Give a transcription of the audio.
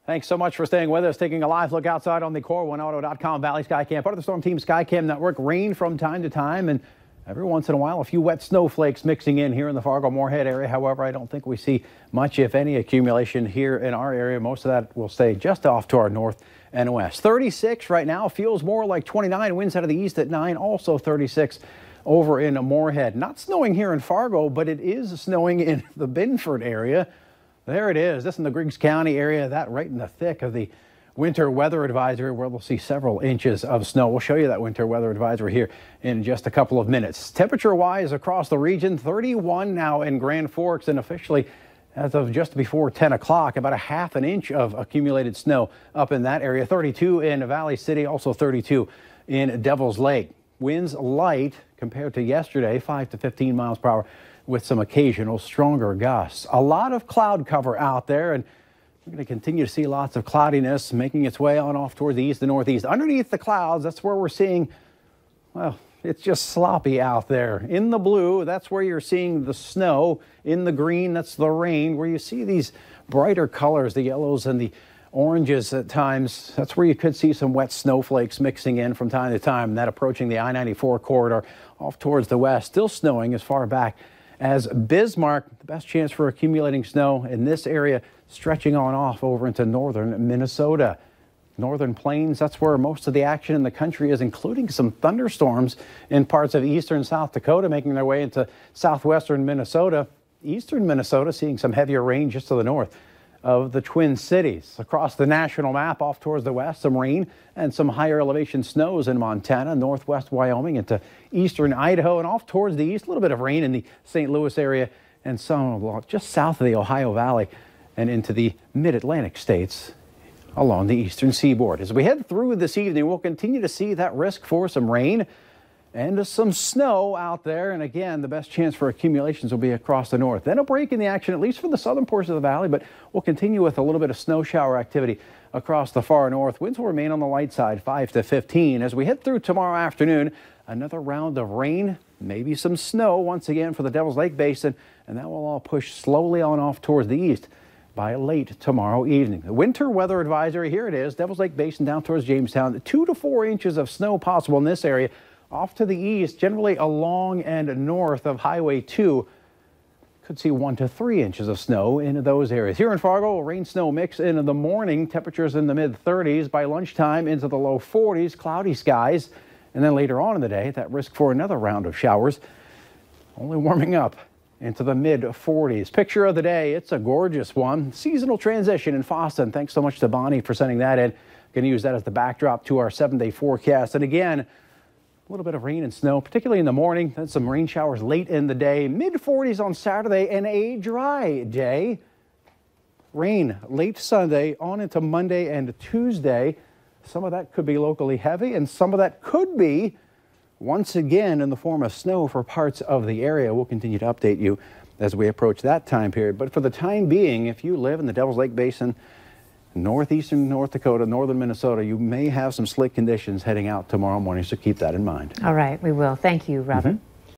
Thanks so much for staying with us. Taking a live look outside on the core1auto.com Valley Skycam, part of the Storm Team Skycam network. Rain from time to time, and every once in a while, a few wet snowflakes mixing in here in the Fargo-Moorhead area. However, I don't think we see much, if any, accumulation here in our area. Most of that will stay just off to our north and west. 36 right now, feels more like 29. Winds out of the east at 9, also 36 over in Moorhead. Not snowing here in Fargo, but it is snowing in the Binford area. There it is. This in the Griggs County area, that right in the thick of the winter weather advisory, where we'll see several inches of snow. We'll show you that winter weather advisory here in just a couple of minutes. Temperature-wise across the region, 31 now in Grand Forks, and officially as of just before 10 o'clock, about a half an inch of accumulated snow up in that area. 32 in Valley City, also 32 in Devil's Lake. Winds light compared to yesterday, 5 to 15 miles per hour, with some occasional stronger gusts. A lot of cloud cover out there, and we're going to continue to see lots of cloudiness making its way on off toward the east and northeast. Underneath the clouds, that's where we're seeing, well, it's just sloppy out there. In the blue, that's where you're seeing the snow. In the green, that's the rain. Where you see these brighter colors, the yellows and the oranges at times, that's where you could see some wet snowflakes mixing in from time to time. And that approaching the I-94 corridor off towards the west, still snowing as far back as Bismarck. The best chance for accumulating snow in this area stretching on off over into northern Minnesota. Northern Plains, that's where most of the action in the country is, including some thunderstorms in parts of eastern South Dakota making their way into southwestern Minnesota. Eastern Minnesota seeing some heavier rain just to the north of the Twin Cities. Across the national map off towards the west, some rain and some higher elevation snows in Montana, northwest Wyoming into eastern Idaho, and off towards the east, a little bit of rain in the St. Louis area and some just south of the Ohio Valley and into the mid-Atlantic states along the eastern seaboard. As we head through this evening, we'll continue to see that risk for some rain and some snow out there. And again, the best chance for accumulations will be across the north. Then a break in the action, at least for the southern portion of the valley, but we'll continue with a little bit of snow shower activity across the far north. Winds will remain on the light side, 5 to 15. As we head through tomorrow afternoon, another round of rain, maybe some snow once again for the Devil's Lake Basin, and that will all push slowly on off towards the east by late tomorrow evening. The winter weather advisory, here it is, Devil's Lake Basin down towards Jamestown. 2 to 4 inches of snow possible in this area. Off to the east, generally along and north of Highway 2, could see 1 to 3 inches of snow in those areas. Here in Fargo, a rain-snow mix in the morning. Temperatures in the mid-30s. By lunchtime, into the low 40s. Cloudy skies. And then later on in the day, that risk for another round of showers. Only warming up into the mid-40s. Picture of the day, it's a gorgeous one. Seasonal transition in Foston. Thanks so much to Bonnie for sending that in. Going to use that as the backdrop to our 7-day forecast. And again, a little bit of rain and snow, particularly in the morning. Then some rain showers late in the day. Mid-40s on Saturday and a dry day. Rain late Sunday on into Monday and Tuesday. Some of that could be locally heavy, and some of that could be once again in the form of snow for parts of the area. We'll continue to update you as we approach that time period. But for the time being, if you live in the Devil's Lake Basin, northeastern North Dakota, northern Minnesota, you may have some slick conditions heading out tomorrow morning, so keep that in mind. All right, we will. Thank you, Robert.